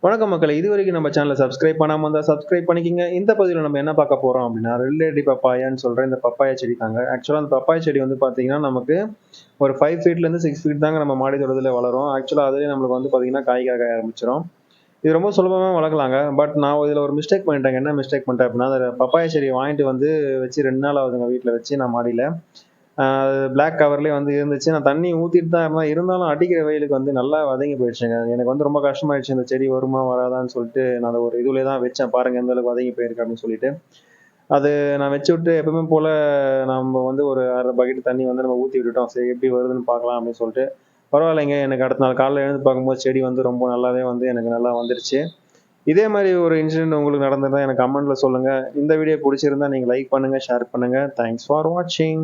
வணக்கம் மக்களே, இதுவரைக்கும் நம்ம சேனலை சப்ஸ்கிரைப் பண்ணாம இருந்தா சப்ஸ்கிரைப் பண்ணிக்கங்க. இந்த பதிவில் நம்ம என்ன பார்க்க போறோம் அப்படின்னா, ரெட் லேடி பப்பாயான்னு சொல்ற இந்த பப்பாயா செடி தாங்க. ஆக்சுவலா அந்த பப்பாயா செடி வந்து பாத்தீங்கன்னா நமக்கு ஒரு 5 ஃபீட்ல இருந்து 6 ஃபீட் தாங்க நம்ம மாடி தோட்டத்துல வளரும். ஆக்சுவலா அதுலயே நம்மளுக்கு வந்து பாத்தீங்கன்னா காய் காய ஆரம்பிச்சிடும். இது ரொம்ப சுலபமா வளர்க்கலாங்க. பட் நான் இதுல ஒரு மிஸ்டேக் பண்ணிட்டேங்க. என்ன மிஸ்டேக் பண்ணிட்டேன் அப்படின்னா, அந்த பப்பாயா செடியை வாங்கிட்டு வந்து வச்சு 2 நாள் ஆகுதுங்க வீட்டுல வச்சு நான் மாடியில. பிளாக் கவர்லயே வந்து இருந்துச்சு. நான் தண்ணி ஊத்திட்டு தான் இருந்தேன். இருந்தாலும் அடிக்கிற வெயிலுக்கு வந்து நல்லா வதங்கி போயிடுச்சுங்க. எனக்கு வந்து ரொம்ப கஷ்டமாயிடுச்சு. இந்த செடி வருமா வராதான்னு சொல்லிட்டு நான் அத ஒரு இதுலயே தான் வச்சேன். பாருங்க எந்த அளவுக்கு வதங்கி போயிருக்கு அப்படின்னு சொல்லிட்டு. அது நான் வச்சுவிட்டு எப்பவுமே போல நம்ம வந்து ஒரு 1/2 பக்கெட் தண்ணி வந்து நம்ம ஊத்தி விட்டுட்டோம். சரி எப்படி வருதுன்னு பார்க்கலாம் அப்படின்னு சொல்லிட்டு. பரவாயில்லைங்க. எனக்கு அடுத்த நாள் காலையில எழுந்து பார்க்கும்போது செடி வந்து ரொம்ப நல்லாவே வந்து எனக்கு நல்லா வந்துருச்சு. இதே மாதிரி ஒரு இன்சிடென்ட் உங்களுக்கு நடந்திருந்தா எனக்கு கமெண்ட்ல சொல்லுங்க. இந்த வீடியோ பிடிச்சிருந்தா நீங்க லைக் பண்ணுங்க, ஷேர் பண்ணுங்க. தேங்க்ஸ் ஃபார் வாட்சிங்.